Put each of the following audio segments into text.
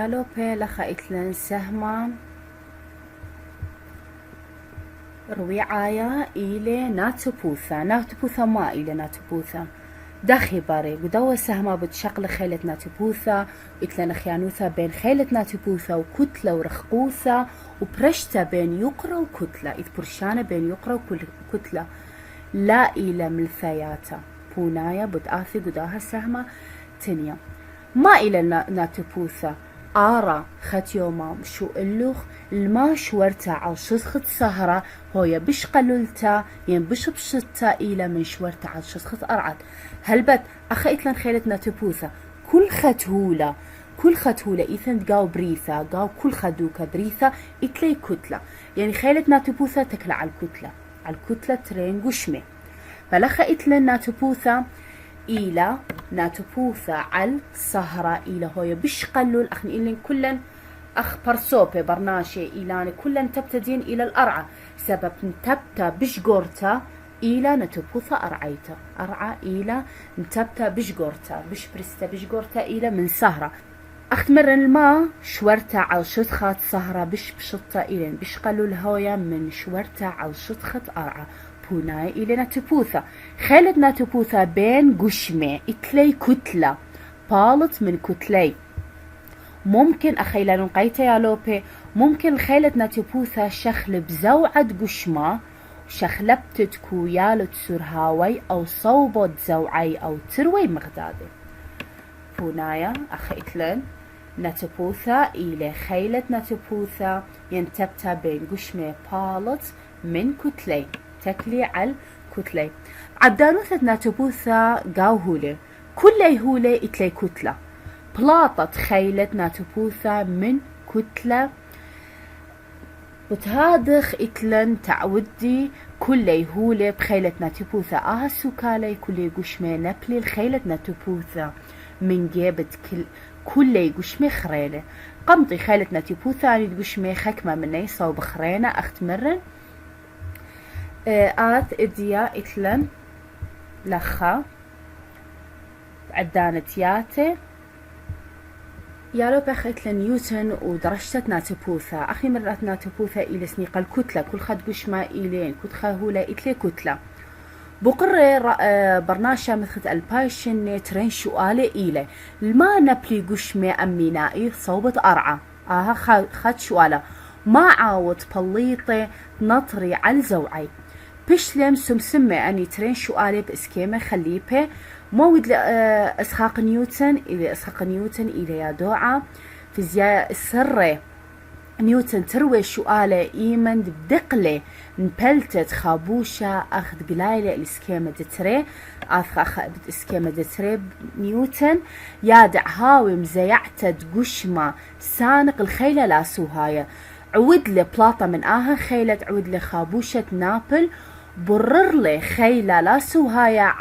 يالوبي لخا إتلن سهما رويعايا إلى ناتبوثا ما إلى ناتبوثا داخي باري ودوا سهما بتشغل خيلة ناتبوثا إتلن خيانوثا بين خيلة ناتبوثا وكتلة ورخقوثا وبرشتا بين يقرا وكتلة إذ برشانة بين يقرا وكتلة لا إلى ملثياتا بونايا بتآثي قداها سهما تنيا ما إلى ناتبوثا آرا خت يوما شو اللوخ الما شورتا على شسخة سهرة هويا بش قللتا ين بش بشتا إلى من شورتا على شسخة أرعد هلبت أخا إتلن خيلة ناتبوثا كل ختهولة إيثن قاو بريثا قاو كل خدوكا بريثا إتلي كتلة يعني خيلة ناتبوثا تكلا على الكتلة ترين قشمة فلخا إتلن ناتبوثا إلى ناتبوثا على سهرة إلى هويا بش قلل أخني إلين كلن أخ برسوبة برناشي إلى كلن تبتدين إلى الأرعى سبب نتبتا بش قورتا إلى نتبوثا أرعيتا أرعى إلى نتبتا بش قورتا بش برستا بش قورتا إلى من سهرة أختمرن الماء شورتا على شطخة سهرة بش بشطة إلين بش قلل الهويا من شورتا على شطخة أرعى بوناي إلى ناتبوثا خيلة ناتبوثا بين قشمة إتلي كتلة بالت من كتلي ممكن أخيلا نقيتا يا لوبي ممكن خيلة ناتبوثا شخل بزوعة قشمة شخلبتت كويالة سرهاوي أو صوبت زوعي أو تروي مغدادة بونايا أخيتلن ناتبوثا إلى خيلة ناتبوثا ينتبتا بين قشمة بالت من كتلي تكلي على كتلة عبدانوثة ناتبوثا قاو هولي كل هولي إتلي كتلة بلاطت خيلة ناتبوثا من كتلة وتهادخ إتلن تعودي كل هولي بخيلة ناتبوثا سوكالي كل قشمة نبلي الخيلة ناتبوثا من جيبت كل قشمة خريلة قمطي خيلة ناتبوثا عن قشمة خكمة مني صوب خرينة أختمرن آت إديا إتلن لخا عدانت ياتي يالو بخ إتلن نيوتن ودرشتت ناتبوثا أخي مرات ناتبوثا إلى سنيق الكتلة كل خد قشمة إلين كت خاهولة إتلي كتلة بقرر برناشا مثل البايشن ترين شوالي إلي الما نبلي قشمة أمينائي صوبت أرعى خد شواله ما عاود بليطي نطري على زوعي بشلم سمسمة أني ترين شوالي بإسكيمة خليبه مويد إسحاق نيوتن إلى يادوعة فيزياء السرة نيوتن تروي شوالة إيمن بدقلة نبلتت خابوشة أخذ قلايلة الإسكيمة دتري أخذ إسكيمة دتري نيوتن يادع هاوي مزيعتد قشمة سانق الخيلة لاسوهاية عود لي بلاطة من خيلة عود لي خابوشة نابل برر لي خيلة لاسوهاية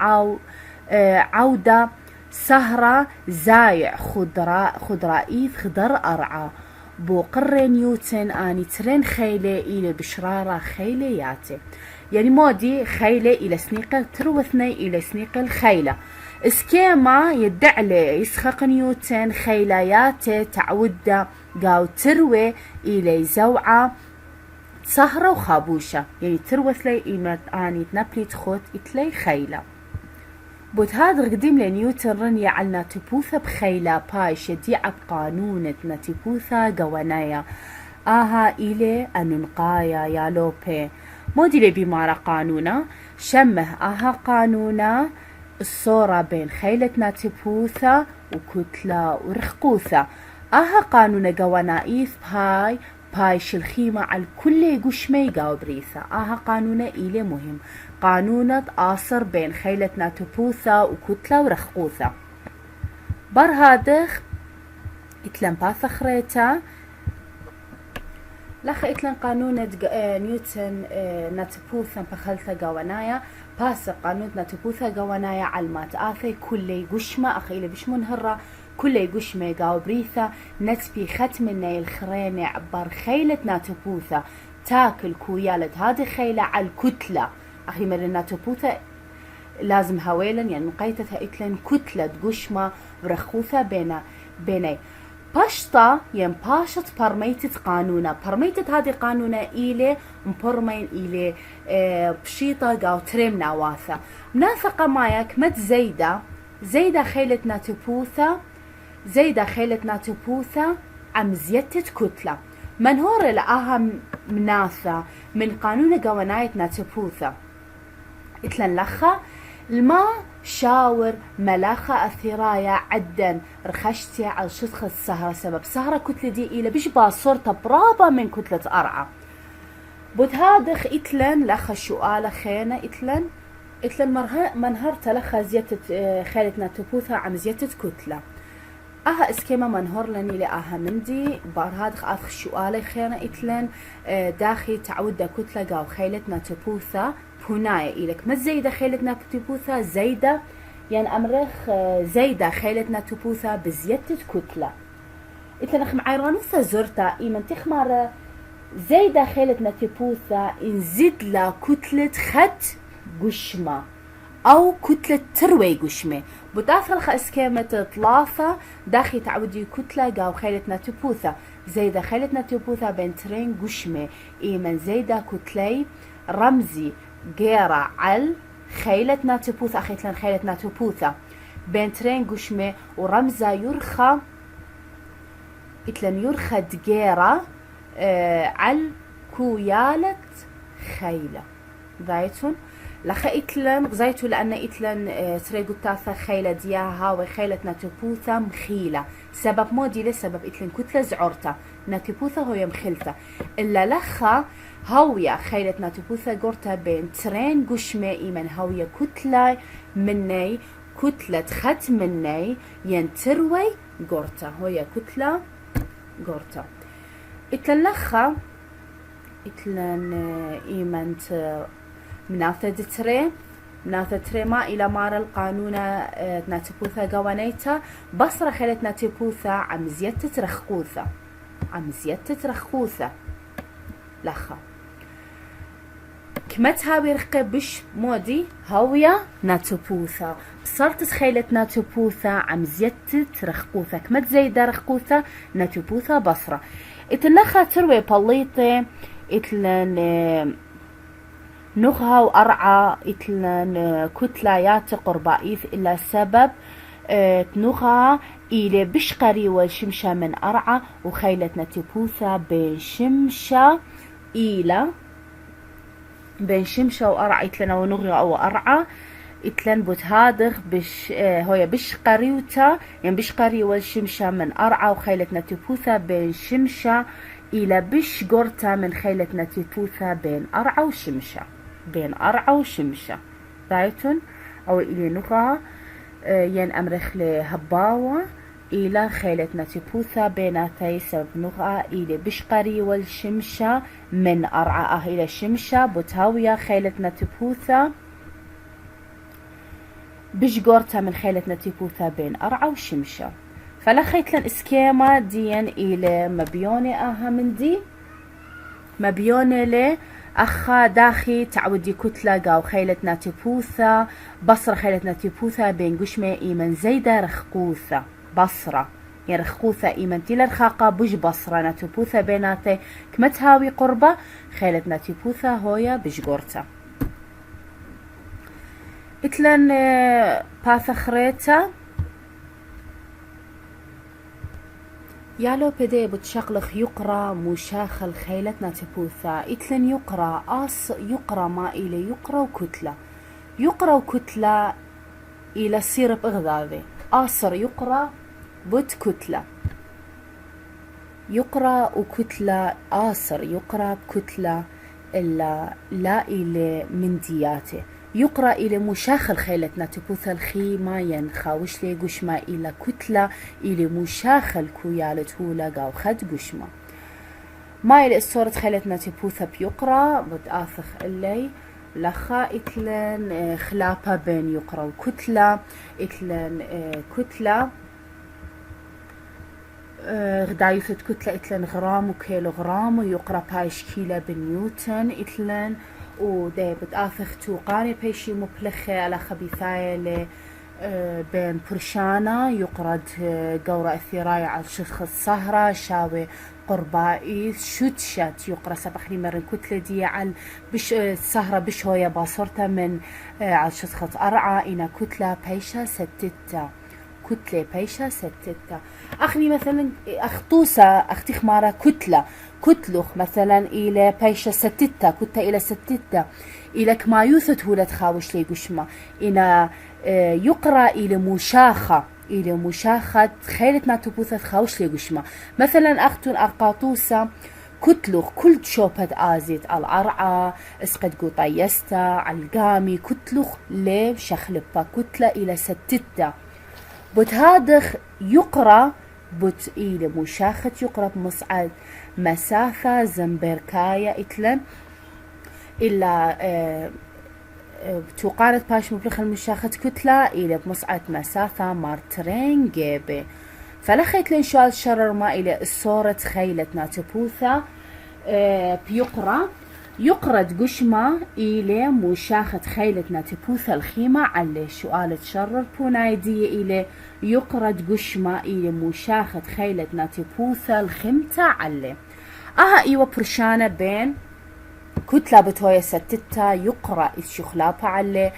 عودة سهرة زايع خضرائيث خضر أرعى بوقر نيوتن آني ترين خيلة إلى بشرارة خيلياتي يعني مودي خيلة إلى سنيقة تروثني إلى سنيقة الخيلة اسكيما يدعلي يسخق نيوتن خيلياتي تعودة قاو تروي إلى زوعة سهرة وخابوشة يعني تروث لي إيمت آني تنبلي تخوت إتلي خيلة بوت هذا قديم لنيوتن رنيا على ناتبوثا بخيلة باي شديعة بقانونة ناتبوثا قوانايا إلي أننقايا يا لوبي مودي لي بمارا قانونا شمه قانونا الصورة بين خيلة ناتبوثا وكتلة ورخقوثا قانونا قوانايث باي شلخيمة على كل قشمي قاو بريثا قانونا إلي مهم قانونة آصر بين خيلة ناتبوثا وكتلة ورخقوثا برهادخ إتلن باثخريتا لخ إتلن قانونة نيوتن ناتبوثا بخلتا قوانايا باس قانون ناتبوثا قوانايا علمات كل قشمة أخيلة بش منهرة كل قشمة قاو بريثا نتبي ختمنا الخرينة عبر خيلة ناتبوثا تاكل كويالة هذه خيلة على الكتلة أخي مرة ناتبوثا لازم هويلا يعني مقيتتها إتلن كتلة قشمة ورخوثة بيني باشتا ين باشت برميتت قانونا برميتت هذه قانونا إلي مبرمين إلي بشيطة قاو تريم نواثا مناثقة مايك مت زيدة خيلتنا تبوثا زيدة خيلتنا تبوثا عم زيتت كتلة منهور لأهم مناثة من قانون قوانايتنا تبوثا اتلن لخا الماء شاور ملاخة الثرايا عدن رخشتي على شطخ السهرة سبب سهرة كتلة دي إلى بيشبه صورة برابة من كتلة أرعى بود هادخ اتلن لخا شؤالة خينة اتلن منهرت لخا زيتة خيلتنا تبوثا عم زيتة كتلة اها اسكيما منهور لني لأها مندي بار هادخ اثخ شؤالة خينة اتلن داخي تعود كتلة قاو خيلتنا تبوثا هنايا إلك ما زيدة خيلتنا تبوثا زيدة يعني أمرخ زيدة خيلتنا تبوثا بزيادة كتلة إتلنخ معيرانوثا زرتا إيمن تخمار زيدة خيلتنا تبوثا إنزيد لا كتلة خد قشمة أو كتلة تروي قشمة بداخل اسكيمة طلافة داخل تعودي كتلة قاو خيلتنا تبوثا زيدة خيلتنا تبوثا بين ترين قشمة إيمن زيدة كتلي رمزي جيرة على خيلتنا تبوثا أخيتلن خيلتنا تبوثا بين ترين قشمة ورمزة يرخى إتلن يرخى دجيرة على كويالة خيلة ذايتون لخا إتلن غزايتو لأن إتلن تريقو تاثا خيلة دياها وخيلتنا تبوثا مخيلة سبب مودي لسبب إتلن كتلة زعورتا نتبوثا هو مخلتا إلا لخا هاوية خيلتنا تبوثا قرتا بين ترين قشمة إيمن هاوية كتلة مني كتلة خت مني ينتروي قرتا هوية كتلة قرتا إتلن لخا إتلن إيمن مناثة تري ما إلى مار القانون ناتبوثا قوانيتا بصرة خيلتنا تبوثا عم زيادة رخوثة لخا كمت هاوي رقي بش مودي هاوية ناتبوثا بصرت خيلت ناتبوثا عم زيادة رخوثة كمت زيدة رخوثة ناتبوثا بصرة اتلخا تروي بليطة اتلن نخها وأرعى إتلن كتلايات قربائيث إلا سبب تنخها إلى بشقري والشمشة من أرعى وخيلتنا تبوثا بين شمشة إلى بين شمشة وأرعى إتلن ونغي أو أرعى إتلن بتهادغ هويا بشقري وتا يعني بشقري والشمشة من أرعى وخيلتنا تبوثا بين شمشة إلى بش قرتا من خيلتنا تبوثا بين أرعى وشمشة رايتون أو إلى نقا ين أمرخ لهباوة إلى خيلتنا تبوثا بيناتي سبب نقا إلى بشقري والشمشة من أرعى إلى شمشة بتهاوية خيلتنا تبوثا بش قرتا من خيلتنا تبوثا بين أرعى وشمشة فلخيت لن اسكيما ديان إلى مبيوني من دي مبيوني لي أخا داخي تعودي كتلة قاو خيلتنا تبوثا بصرة خيلتنا تبوثا بين قشمة إيمن زيدة رخقوثة بصرة يعني رخقوثة إيمن تيلا رخاقة بوش بصرة نتبوثا بيناتي كمتهاوي قربة خيلتنا تبوثا هويا بشقورتا إتلن باثخريتا يالو بدي بتشغلخ يقرا مشاخل خيلتنا تبوثا إتلن يقرا ما إلى يقرا وكتلة إلى سيرب إغذاذي آصر يقرا بوت كتلة يقرا وكتلة آصر يقرا بكتلة إلا لا إلى من دياته يقرأ إلى مشاخل خيلتنا تبوث الخيمة ينخاوش لي قشمة إلى كتلة إلى مشاخل كويالت هولا قاو خد قشمة ما إلى الصورة خيلتنا تبوث بيقرأ بتآثخ اللي لخا إتلن خلافة بين يقرأ وكتلة إتلن كتلة غدايثة كتلة إتلن غرام وكيلوغرام ويقرأ بايش كيلة بنيوتن إتلن ودي بتآثخ توقاني بيشي مبلخة على خبيثاية بين برشانة يقرد قورة الثرايا على شخص سهرة شاوي قربائي شوتشت يقرأ سبخني مرن كتلة دي على بش السهرة بش هوية باصرتا من على شخص أرعى إنا كتلة بيشة ستتا كتلة بيشة ستتا أخني مثلا أخطوسة أختي خمارة كتلة كتلخ مثلا إلى بيشة ستتا كتلة إلى ستتا إلى كما يوثت هولت خاوش لي قشمة إنا يقرأ إلى مشاخة خيلتنا تبوثة خاوش لي قشمة مثلا أختون أقاطوسة كتلخ كل شوبت آزيت الأرعى اسقد قطيستا علقامي كتلخ لي شخلبا كتلة إلى ستتا بوت هادخ يقرأ بوت إلى مشاخة يقرأ بمصعد مسافة زنبركاية إتلن إلا بتوقارت باش مبلغ المشاخة كتلة إلى بمصعد مسافة مارترين جيبي فلخيت لنشال شرر ما إلى الصورة خيلتنا تبوثة يقرد قشمة إلى مشاخة خيلتنا تبوثة الخيمة على شوالة شرر بونايدية إلى يقرد قشمة إلى مشاخة خيلتنا تبوثة الخمتة على إيوة برشانة بين كتلة بتوية ستتا يقرأ الشخلابة على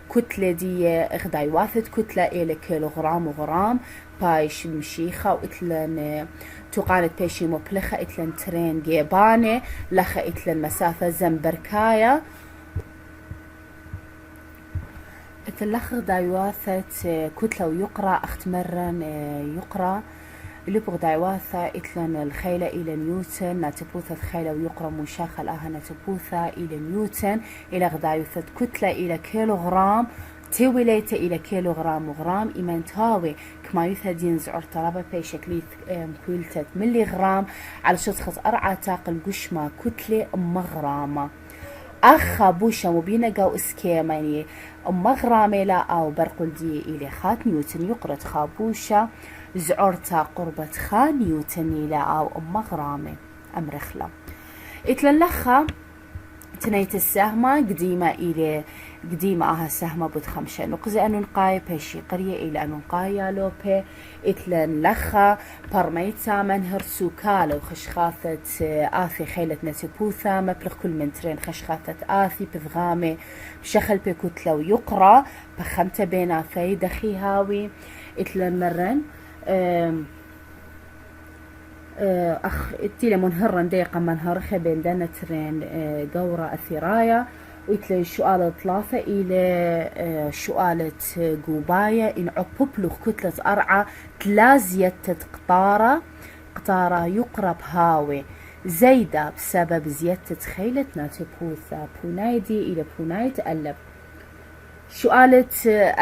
كتلة دي إخداي واثد كتلة إلى كيلوغرام وغرام بايش مشيخة وإتلن تقالت بيشي مبلخة إتلن ترين جيبانة لخا إتلن مسافة زنبركاية إتلخ داي واثد كتلة ويقرأ أختمرن يقرأ اللي بغداي واثة إتلن الخيلة إلى نيوتن ناتبوثة الخيلة ويقرأ مشاخة الآها ناتبوثة إلى نيوتن إلى غدايوثة كتلة إلى كيلوغرام توليت إلى كيلوغرام وغرام إيمان تاوي كما يثدين زعر طلبة في شكلية كويلتة ملي غرام على شخص أرعى تاقل قشمة كتلة مغرامة أخا بوشا مبينة قو إسكيما يعني مغرامة لا أو برقل دي إلى خات نيوتن يقرأ خابوشا زعرتا قربة خان نيوتن لا أو مغرامة أمرخلة إتللخا تنيت السهمة قديمة إلى قديمة السهمة بود خمشة نقزة أنو نقاي بيشي قرية إلى أنو نقايا لوبي إتلن لخا برميتا منهر سوكالو خشخاثة آثي خيلة نتبوثة مبلغ كل من ترين خشخاثة آثي بفغامي بشخل بكتلة ويقرأ بخمتة بين آثي دخي هاوي إتلن مرن أخ إتيلي منهرن ديقة منهرخة بين دانترين قورة الثرايا وإتلي شؤالة ثلاثة إلى شؤالة قوباية إن عببلوخ كتلة أرعى تلازية قطارة يقرب هاوي زايدة بسبب زيادة خيلة ناتبوثة بونايدي إلى بوناي تقلب شؤالة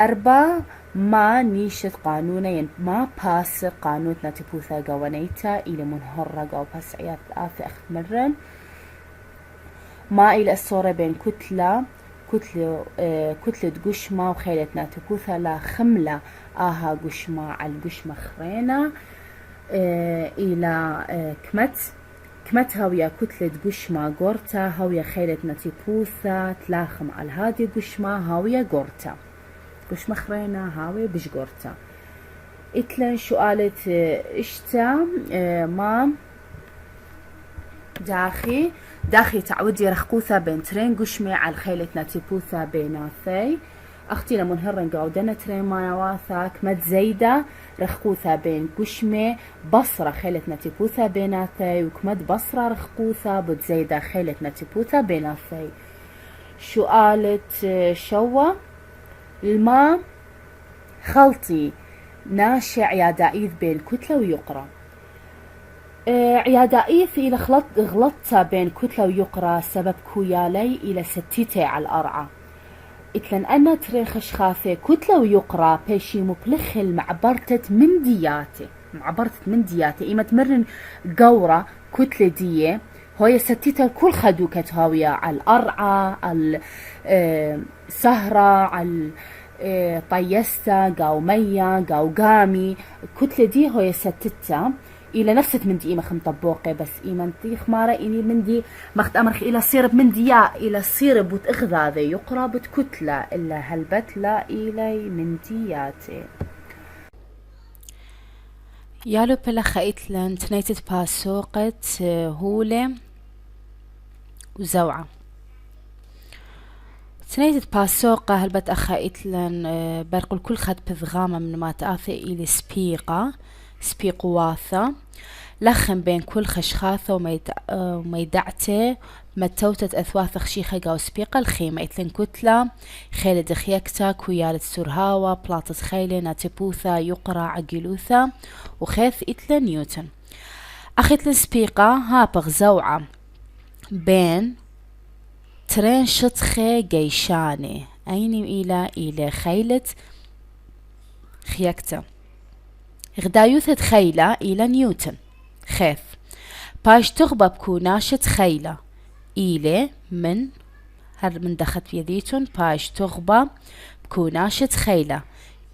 أربعة ما نيشت قانونين ما باس قانون ناتبوثة قوانيتا إلى منهرة قو باسعيات آثي أخت مرن ما إلى الصورة بين كتلة قشمة وخيلة ناتبوثة لا خملة قشمة على القشمة خرينة إلى كمت هاوية كتلة قشمة قورتا هاوية خيلة ناتبوثة تلاخم على هذه قشمة هاوية قورتا قشمة خرينة هاوية بش قورتا إتلن شؤالة إشتا ما داخي تعودي رخقوثة بين ترين قشمة على خيلة ناتبوثة بيناثي أختي لمنهرن قاودنا ترين ما نواثا كمت زيدة رخقوثة بين قشمة بصرة خيلة ناتبوثة بيناثي وكمت بصرة رخقوثة بد زيدة خيلة ناتبوثة بيناثي سؤالة شوى الماء خلطي ناشع يا دايث بين كتلة ويقرأ عيادائيث إلى غلطة بين كتلة ويقرأ سبب كويالي إلى ستيتي على الأرعى إتلن أنا ترين خشخاثة كتلة ويقرأ بيشي مبلخل معبرتة من دياتي إما تمرن قورة كتلة دية هوية ستيتة كل خدوكة هاوية على الأرعى على سهرة على طيستا قاو مية قاو قامي كتلة دي هوية ستيتة إلى نفس مندي إيمة خم طبوقة بس إيمة تيخ مارا إني مندي مخت أمرخ إلى صيرب مندي يا إلى صيرب بوت إغذاذي يقرأ بوت كتلة إلا هلبت لا إلي مندياتي يالو بلا خايتلن تنيتت باسوقة هولة وزوعة تنيتت باسوقة هلبت أخايتلن برقل كل خد بذغامة من ما تآثي إلي سبيق واثة لخن بين كل خشخاثة وميدعته متوتت أثواث خشيخة قاو سبيقة الخيمة إتلن كتلة خيلة دخيكتا كويالة سرهاوة بلاطة خيلة ناتبوثة يقرا عقلوثة وخيث إتلن نيوتن أخيتلن سبيقة هابغ زوعة بين ترين شطخة جيشاني أيني إلى خيلة خيكتا غدايوثة خيلة إلى نيوتن خيث باش تغبى بكوناشة خيلة إلى من هل من دخت في يديتون باش تغبى بكوناشة خيلة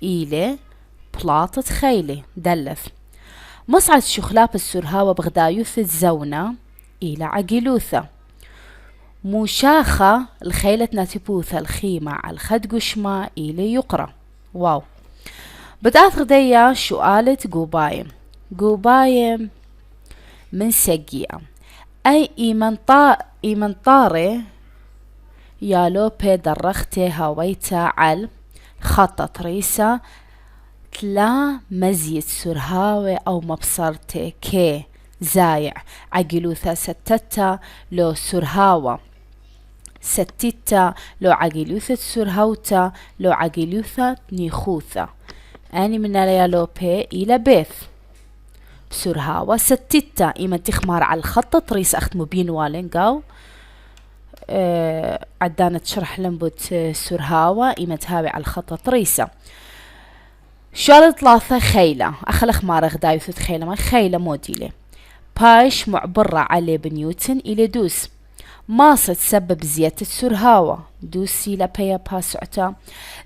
إلى بلاطة خيلة دلف مصعد شخلاب السرهاوة بغدايوثة زونة إلى عقلوثة موشاخة الخيلة ناتبوثة الخيمة على الخد قشمة إلى يقرأ واو بدأت غدية سؤالة قوبايم من سجية أي إيمن طاري يالو درختي هويتا على خطة ريسة تلا مزيد سرهاوي أو مبصرتي كي زايع عقلوثة ستتا لو سرهاوة ستتا لو عقلوثة سرهوتا لو عقلوثة نيخوثة أني من يالو بي إلى بيث بسرهاوة ستتا إيمن تخمار على الخطة طريس أخت مبين والنقاو عدانة شرح لنبوت سرهاوة إيمن تهاوي على الخطة طريسة شوال ثلاثة خيلة أخلخ مارغ دايوثة خيلة ما خيلة موديلة باش معبرة علي بنيوتن إلى دوس ماصة تسبب زيادة السرهاوة دوسي لبيا باسعتا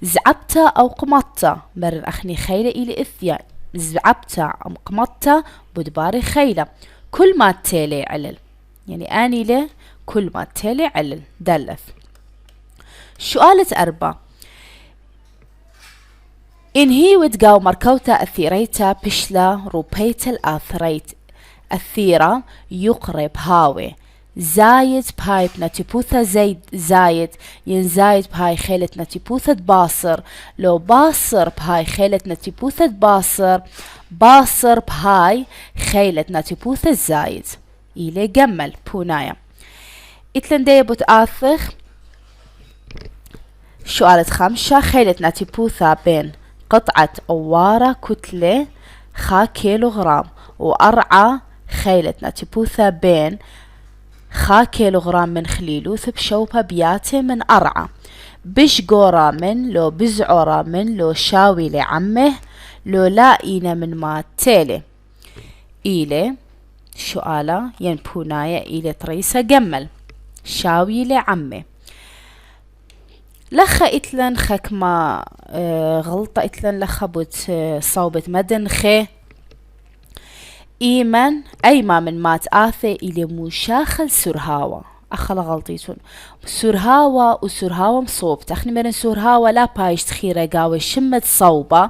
زعبتا أو قمطتا مرن أخني خيلة إلى إثيان زعبتا أم قمطتا بدباري خيلة كل ما تالي علل يعني آني له كل ما تالي علل دلف سؤالة 4 إن هي ودقاو مركوتا أثيريتا بشلا روبيتا الآثريت أثيرة يقرب هاوي زايد بهاي بناتيبوثا زايد ينزايد بهاي خيلة ناتيبوثة باصر لو باصر بهاي خيلة ناتيبوثة باصر بهاي خيلة ناتيبوثة زايد إلي جمل بونايا إتلن دي بتآثخ سؤالة 5 خيلة ناتيبوثا بين قطعة أوارة كتلة 5 كيلوغرام وأرعى خيلة ناتيبوثا بين 5 كيلوغرام من خليلوث بشوبة بياته من أرعى بش قورا من لو بزعورا من لو شاوي لعمه لو لاقينا من ما تالي إلي سؤالة ينبونايا إلي طريسة جمل شاوي لعمه لخا إتلن خك ما غلطة إتلن لخا بوت صوبة مدن خي إيمن أيما من ما تآثي إلي موشاخل سرهاوة أخلا غلطيتون سرهاوة وسرهاوة مصوبة أخني مرن سرهاوة لا بايش تخيرة قاوي شمت صوبة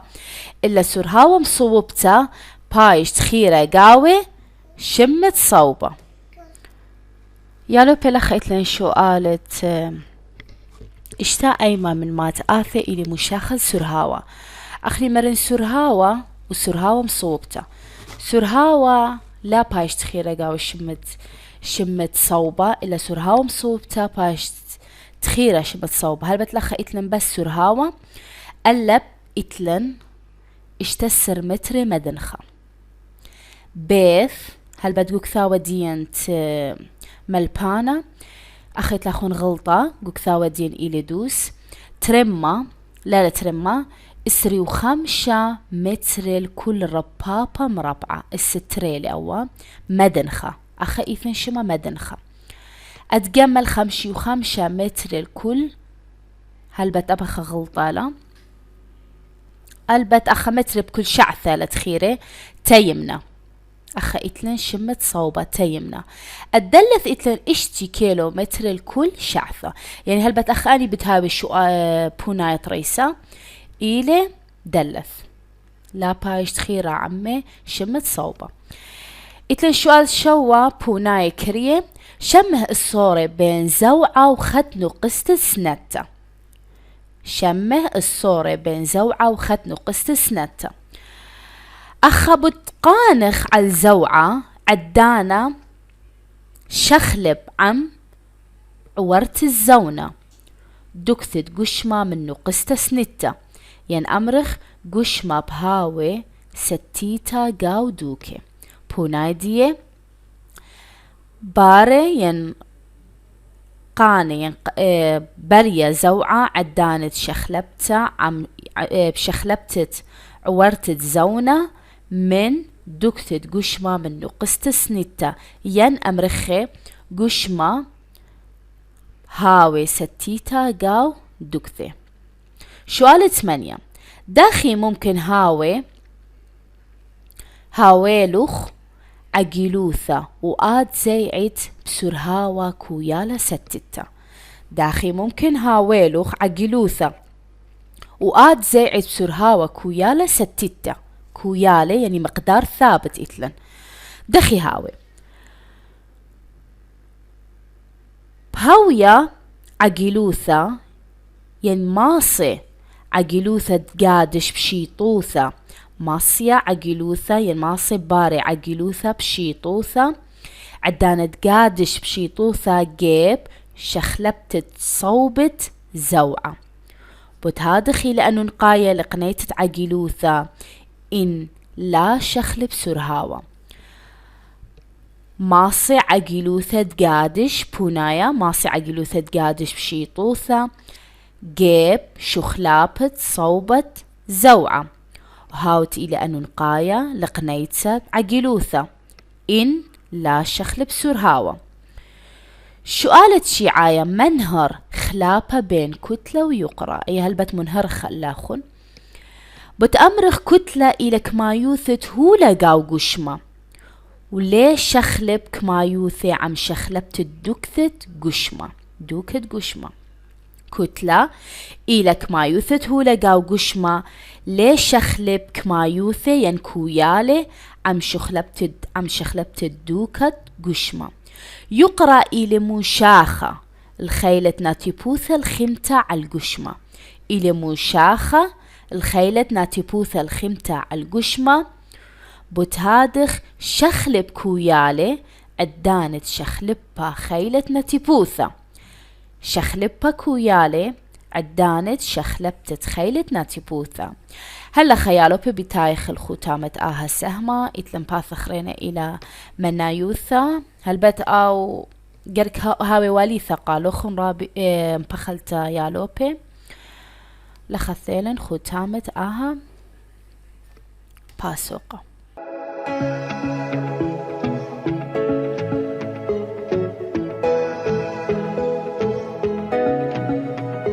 إلا سرهاوة مصوبته بايش تخيرة قاوي شمت صوبة يالو بلخ إتلن سؤالة اشتا أيما من ما تآثي إلي موشاخل سرهاوة أخني مرن سرهاوة وسرهاوة مصوبته سرهاوة لا باش تخيرة قاوي شمت صوبة إلا سرهاوة مصوبته باش تخيرة شمت صوبة هل بتلخى إتلن بس سرهاوة ألب إتلن اشتسر متر مدنخة بيث هل بتقوك ثاوة دينت ملبانة أخيت لاخون غلطة قوك ثاوة دين إلي دوس ترمى لا ترمى 5 متر لكل ربابة مربعة الستريلي أو مدنخة أخا إيثن شما مدنخة أتجمل 5 متر لكل هلبت أبخ غلطة لا البت أخا متر بكل شعثة لتخيري تيمنا أخا إتلن شمت صوبة تيمنا الدلث إتلن إشتي كيلومتر الكل شعثة. يعني هل بتأخاني بتهاوي شو بوناية ريسا إلي دلث لا بايش تخيرة عمي شمت صوبة. إتلن شوال شوا بوناية كريه شمه الصورة بين زوعة وختن قست سنتة. شمه الصورة بين زوعة وختن قست سنتة. أخا بتقانخ على الزوعة عدانا شخلب عم عورت الزونة دكتت قشمة منو قست سنتة. ين أمرخ قشمة بهاوي ستيتا قاو دوكي بونايدية باري ين قاني بريا زوعة عدانت شخلبتا عم بشخلبتت عورتت زونة من دكتت قشمة منو قست سنتة. ين أمرخي قشمة هاوي ستيتا قاو دكتي. سؤال 8 داخي ممكن هاويلوخ عقيلوثة وآد زيعت بسرهاوة كويالة ستتة. داخي ممكن هاويلوخ عقيلوثة وآد زيعت بسرهاوة كويالة ستتة. كويالة يعني مقدار ثابت إتلن. دخي هاوي بهوية عقيلوثة ين ماصي عقيلوثة تقادش بشيطوثة. ماصية عقيلوثة ين ماصي باري عقيلوثة بشيطوثة عدانة تقادش بشيطوثة جيب شخلبتت صوبت زوعة. بتهادخي لأنو نقاية لقنيتت عقيلوثة إن لا شخلب سرهاوة. ماصي عقيلوثة تقادش بونايا ماصي عقيلوثة تقادش بشيطوثة جيب شخلابت صوبت زوعة. وهاوت إلى أنو نقاية لقنيتت عقيلوثة إن لا شخلب سرهاوة. سؤالة شيعاية منهر خلافة بين كتلة ويقرأ. أي هلبت منهر خلاخن بتأمرخ كتلة إلى كمايوثت هولا قاو قشمة وليش شخلب كمايوثي عم شخلبت الدكثت قشمة دوكت قشمة. كتلة إلى كمايوثت هولا قاو قشمة ليش شخلب كمايوثي ينكويالي عم شخلبت الدوكت قشمة. يقرأ إلى مشاخة الخيلة ناتيبوثة الخمتة على القشمة. إلى مشاخة الخيلة ناتيبوثة الخمتة على القشمة. بتهادخ شخلب كويالي عدانت شخلبها خيلة ناتيبوثة. شخلبها كويالي عدانت شخلبتت خيلة ناتيبوثة. هلا خيالو بتايخ الختامة آها سهمة إتلم باثخرين إلى منايوثة هالبت أو قرك هاوي والي ثقالو خن رابي مبخلتا يالوبي لخثيلن ختامة آها باسوقة.